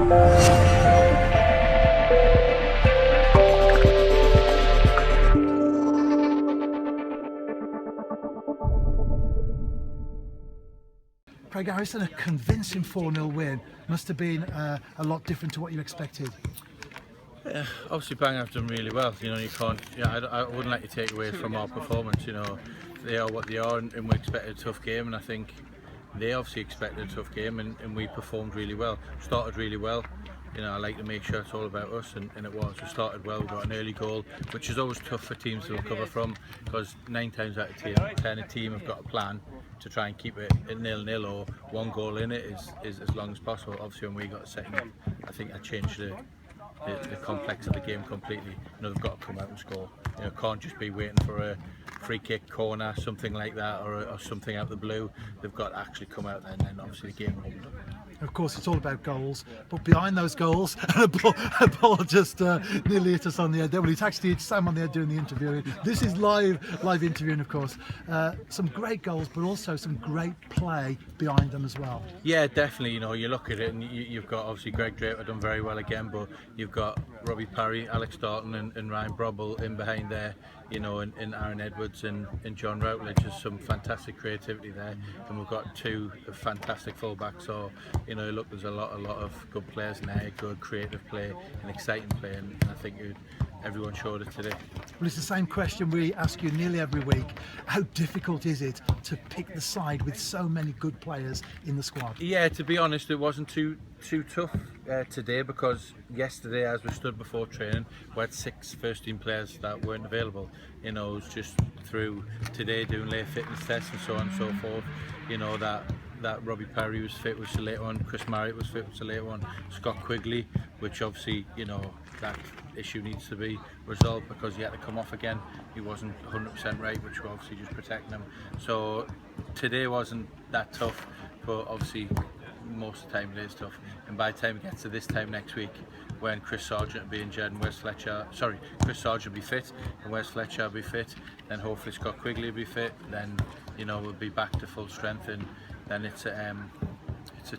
Craig Harrison, a convincing 4-0 win. Must have been a lot different to what you expected. Yeah, obviously Bangor have done really well. You know, you can't. Yeah, I wouldn't let you take away from our performance. You know, they are what they are, and we expected a tough game. And I think they obviously expected a tough game, and we performed really well. Started really well. You know, I like to make sure it's all about us, and it was. We started well. We got an early goal, which is always tough for teams to recover from, because 9 times out of 10 a team have got a plan to try and keep it at 0-0 or 1 goal in it is as long as possible. Obviously, when we got second, I think that changed the complex of the game completely. You know, they've got to come out and score. You know, can't just be waiting for a free kick, corner, something like that, or something out of the blue. They've got to actually come out there, and then obviously the game will open up. Of course, it's all about goals, but behind those goals, a ball just nearly hit us on the head. Well, it's actually Sam on the head doing the interviewing. This is live interviewing, of course. Some great goals, but also some great play behind them as well. Yeah, definitely. You know, you look at it, and you've got obviously Greg Draper done very well again, but you've got Robbie Parry, Alex Darton, and Ryan Brobble in behind there. You know, and Aaron Edwards and John Routledge. There's some fantastic creativity there, and we've got 2 fantastic fullbacks. So, you know, look, there's a lot of good players in there, good creative play and exciting play, and I think everyone showed it today. Well, it's the same question we ask you nearly every week. How difficult is it to pick the side with so many good players in the squad? Yeah, to be honest, it wasn't too tough today, because yesterday, as we stood before training, we had 6 first-team players that weren't available. You know, it was just through today doing late fitness tests and so on and so forth. You know, that Robbie Parry was fit, was the late one. Chris Marriott was fit, was the late one. Scott Quigley, which obviously, you know, that issue needs to be resolved because he had to come off again. He wasn't 100% right, which we're obviously just protecting him. So today wasn't that tough, but obviously most of the time it is tough. And by the time it gets to this time next week, when Chris Sargent will be injured and Chris Sargent will be fit and Wes Fletcher will be fit, then hopefully Scott Quigley will be fit, then, you know, we'll be back to full strength, and then it's a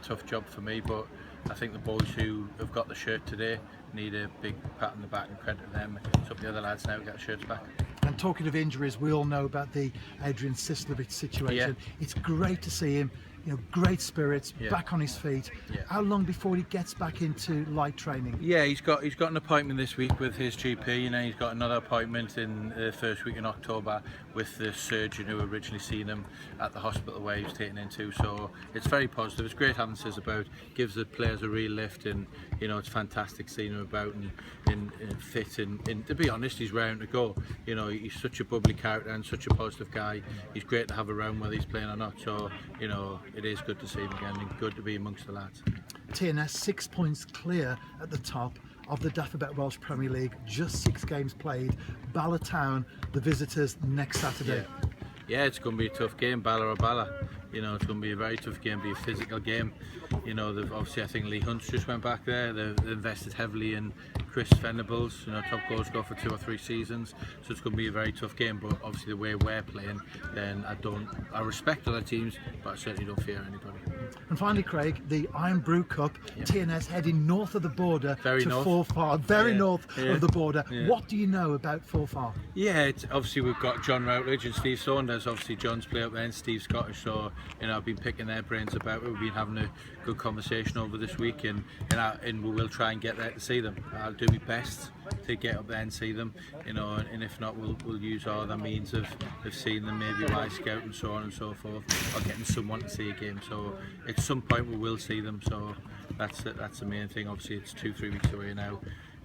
tough job for me. But I think the boys who have got the shirt today need a big pat on the back and credit them. It's up to the other lads now to get the shirts back. And talking of injuries, we all know about the Adrian Sislovic situation. Yeah. It's great to see him, you know, great spirits, back on his feet. Yeah. How long before he gets back into light training? Yeah, he's got an appointment this week with his GP. You know, he's got another appointment in the first week in October with the surgeon who originally seen him at the hospital where he was taken into. So it's very positive. It's great having Sis about. Gives the players a real lift, and you know, it's fantastic seeing him about and fit. And to be honest, he's raring to go. You know, he's such a bubbly character and such a positive guy. He's great to have around whether he's playing or not. So, you know, it is good to see him again and good to be amongst the lads. TNS 6 points clear at the top of the Daffabet Welsh Premier League, just 6 games played. Bala Town, the visitors, next Saturday. Yeah, it's going to be a tough game, Bala or Bala. You know, it's going to be a very tough game, be a physical game. You know, obviously I think Lee Hunt's just went back there. They've invested heavily in Chris Venables, you know, top goal scorer for 2 or 3 seasons. So it's going to be a very tough game. But obviously the way we're playing, then I respect other teams, but I certainly don't fear anybody. And finally, Craig, the Iron Brew Cup, TNS heading north of the border to Forfar, north of the border. Yeah. What do you know about Forfar? Yeah, obviously we've got John Routledge and Steve Saunders. Obviously John's play up there and Steve's Scottish, so you know, I've been picking their brains about it. We've been having a good conversation over this week, and we will try and get there to see them. I'll do my best to get up there and see them, you know, and if not, we'll use all other means of seeing them, maybe by scout and so on and so forth, or getting someone to see a game. So at some point we will see them. So that's the main thing. Obviously it's 2-3 weeks away now.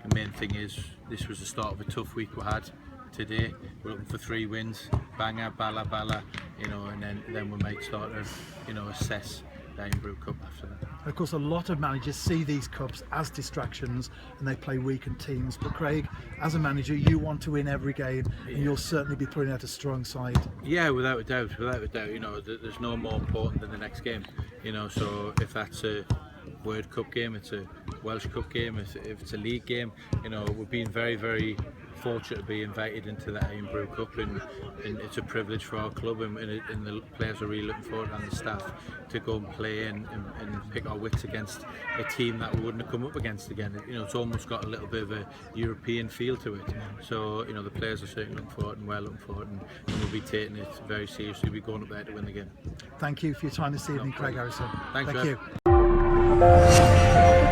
The main thing is this was the start of a tough week we had today. We're looking for 3 wins, Bangor, Bala, you know, and then we might start to, you know, assess the Iron Brew Cup after that. And of course, a lot of managers see these cups as distractions and they play weakened teams. But Craig, as a manager, you want to win every game, and you'll certainly be putting out a strong side. Yeah, without a doubt. You know, there's no more important than the next game. You know, so if that's a World Cup game, it's a Welsh Cup game, if it's a league game, you know, we're being very, very fortunate to be invited into the Iron Brew Cup, and it's a privilege for our club, and the players are really looking forward, and the staff, to go and play and pick our wits against a team that we wouldn't have come up against again. You know, it's almost got a little bit of a European feel to it. So, you know, the players are certainly looking forward, and we're looking forward, and we'll be taking it very seriously. We'll be going up there to win the game. Thank you for your time this evening, Craig Harrison. Thank Thank you. you.